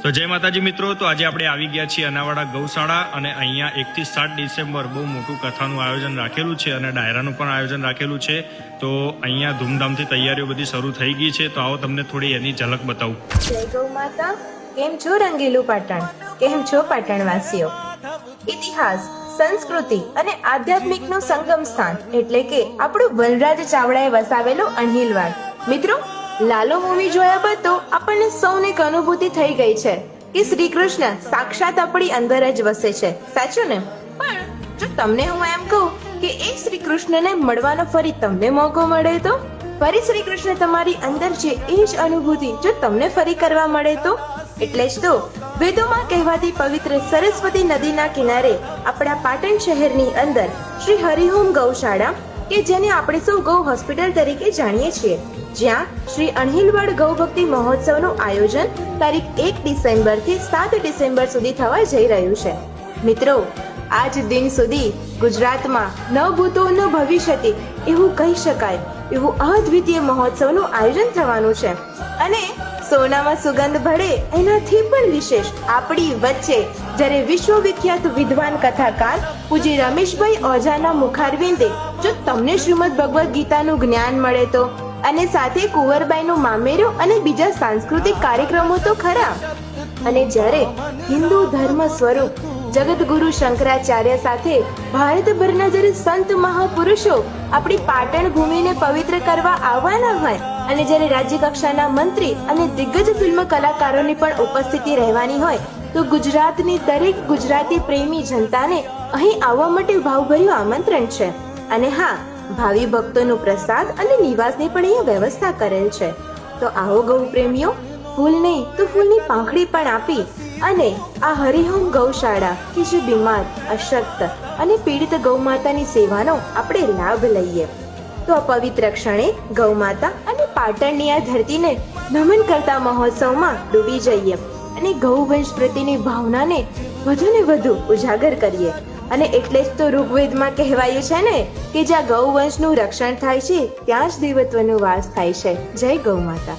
તો જય માતાજી મિત્રો, તો આજે આપણે આવી ગયા છીએ અનાવાડા ગૌશાળા અને અહીંયા 1 થી 7 ડિસેમ્બર બહુ મોટું કથાનું આયોજન રાખેલું છે અને ડાયરાનું પણ આયોજન રાખેલું છે. તો અહીંયા ધૂમધામથી તૈયારીઓ બધી શરૂ થઈ ગઈ છે. તો આવો તમને થોડી એની ઝલક બતાવું. જય ગૌ માતા. કેમ છો રંગીલું પાટણ? કેમ છો પાટણવાસીઓ? ઇતિહાસ, સંસ્કૃતિ અને આધ્યાત્મિકનું સંગમ સ્થાન એટલે કે આપણું વનરાજ ચાવડાએ વસાવેલું અણહિલવાડ. મિત્રો, લાલો મૂવી જોયા બાદ તો આપણને સૌને એક અનુભૂતિ થઈ ગઈ છે કે શ્રી કૃષ્ણ સાક્ષાત આપણી અંદર જ વસે છે. સાચું ને? પણ જો તમને હું એમ કહું કે એ શ્રી કૃષ્ણને મળવાનો ફરી તમને મોકો મળે તો, ફરી શ્રી કૃષ્ણ તમારી અંદર છે એ જ અનુભૂતિ જો તમને ફરી કરવા મળે તો, એટલે જ તો વેદોમાં કહેવાતી પવિત્ર સરસ્વતી નદીના કિનારે આપણા પાટણ શહેરની અંદર શ્રી હરિહોમ ગૌશાળા કે જેને આપણે સૌ ગૌ હોસ્પિટલ તરીકે જાણીએ છીએ, જ્યાં શ્રી અણહિલવાડ ગૌ ભક્તિ મહોત્સવનું આયોજન તારીખ 1 ડિસેમ્બર થી 7 ડિસેમ્બર સુધી થવા જઈ રહ્યું છે. મિત્રો, આજ દિન સુધી ગુજરાતમાં ન ભૂતો ન ભવિષ્યથી એવું કહી શકાય એવું અદ્વિતીય મહોત્સવનું આયોજન થવાનું છે. અને સોનામાં સુગંધ ભળે એનાથી પણ વિશેષ આપણી વચ્ચે જ્યારે વિશ્વવિખ્યાત વિદ્વાન કથાકાર પૂજ્ય રમેશભાઈ ઓઝાના મુખારવિંદે જો તમને શ્રીમદ ભગવદ્ ગીતાનું જ્ઞાન મળે તો, અને સાથે કુંવરબાઈનું મામેરું અને બીજા સાંસ્કૃતિક કાર્યક્રમો તો ખરા. અને જ્યારે હિન્દુ ધર્મ સ્વરૂપ જગતગુરુ શંકરાચાર્ય સાથે ભારતભરના જ્યારે સંત મહાપુરુષો આપણી પાટણ ભૂમિને પવિત્ર કરવા આવવાના હોય, અને જ્યારે રાજ્ય કક્ષાના મંત્રી અને દિગ્ગજ ફિલ્મ કલાકારોની પણ ઉપસ્થિતિ રહેવાની હોય, તો ગુજરાતની દરેક ગુજરાતી પ્રેમી જનતાને અહીં આવવા માટે ભાવભર્યું આમંત્રણ છે. અને હા, ભાવિ ભક્તોનું પ્રસાદ અને નિવાસની પણ અહીંયા વ્યવસ્થા કરેલ છે. તો આવો ગૌ પ્રેમીઓ, ફૂલ નહીં તો ફૂલની પાંખડી પણ આપી અને આ હરિહોમ ગૌશાળા કે જે બીમાર, અશક્ત અને પીડિત ગૌ માતાની સેવાનો આપણે લાભ લઈએ. તો આ પવિત્ર ક્ષણે ગૌ માતા અને પાટણની આ ધરતીને નમન કરતા મહોત્સવમાં ડૂબી જઈએ અને ગૌવંશ પ્રત્યેની ભાવનાને વધુ ને વધુ ઉજાગર કરીએ. અને એટલે જ તો ઋગ્વેદમાં કહેવાયું છે ને કે જ્યાં ગૌવંશનું રક્ષણ થાય છે ત્યાં જ દેવત્વનો વાસ થાય છે. જય ગૌ માતા.